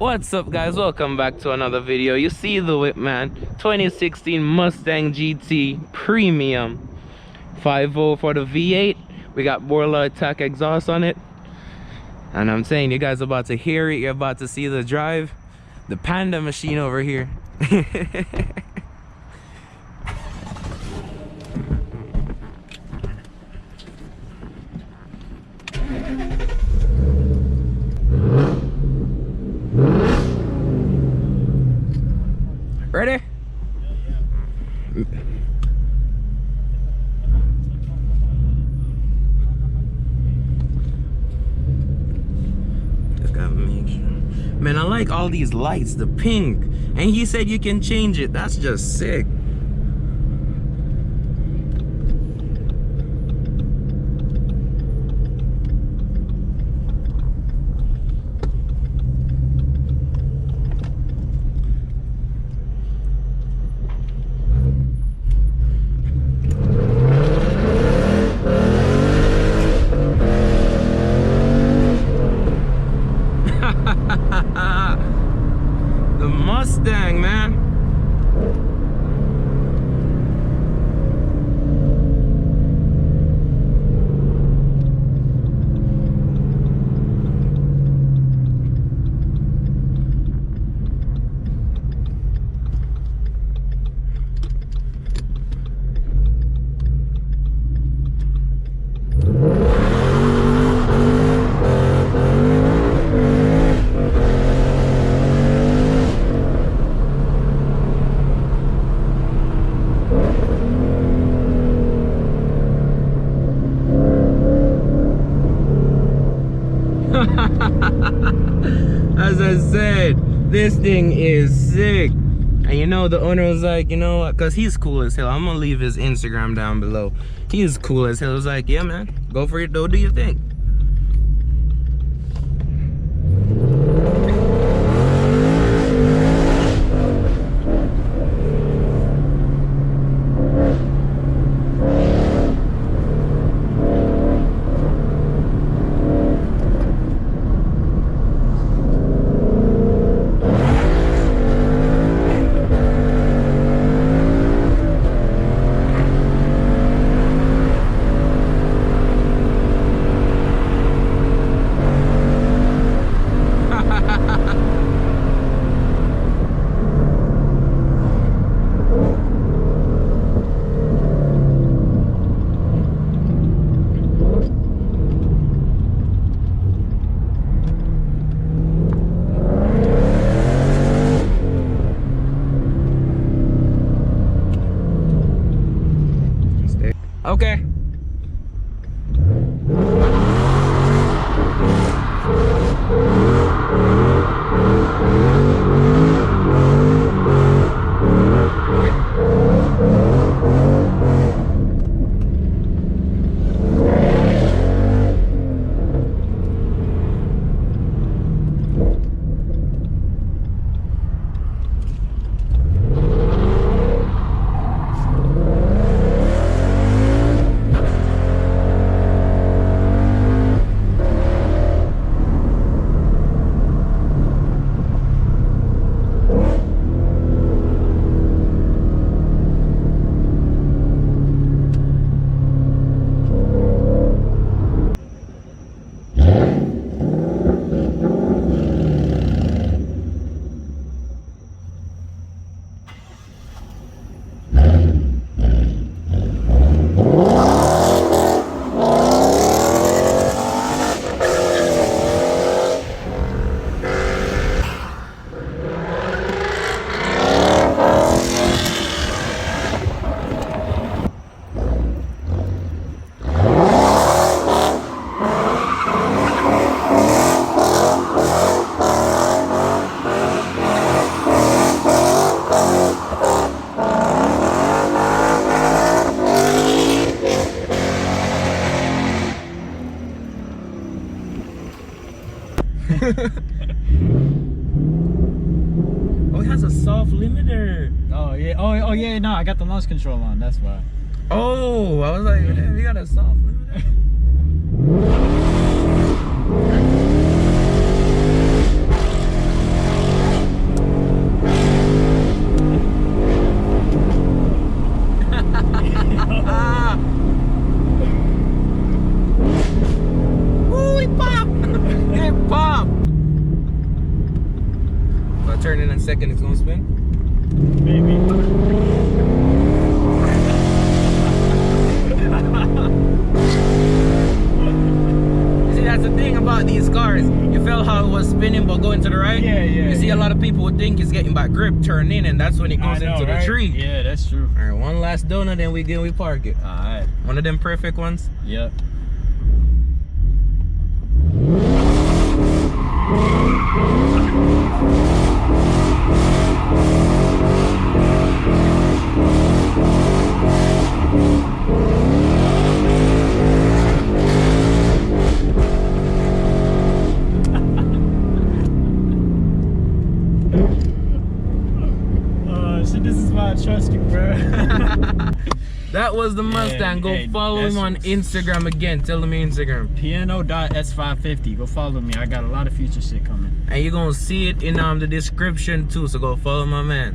What's up, guys? Welcome back to another video. You see the whip, man. 2016 Mustang GT Premium 5.0 for the V8. We got Borla Attack exhaust on it, and I'm saying, you guys are about to hear it. You're about to see the drive. The Panda machine over here. Ready? Just gotta make sure. Man, I like all these lights, the pink. And he said you can change it. That's just sick. The Mustang, man. As I said, this thing is sick. And you know, the owner was like, you know what, because he's cool as hell. I'm gonna leave his Instagram down below. He is cool as hell. He was like, yeah, man, go for it though, do your thing. Okay. Oh, it has a soft limiter. Oh yeah. Oh yeah. No, I got the launch control on. That's why. Oh, I was like, damn, we got a soft limiter. second it's gonna spin? Maybe. See, that's the thing about these cars. You felt how it was spinning but going to the right? Yeah. You see, a lot of people would think it's getting back grip, turn in, and that's when it goes into the tree. Yeah, that's true. Alright, one last donut, then we park it. Alright. One of them perfect ones. Yep. So this is why I trust you, bro. That was the Mustang. Go follow him on Instagram again. Tell him your Instagram. piano.s550. Go follow me. I got a lot of future shit coming. And you're gonna see it in the description too. So go follow my man.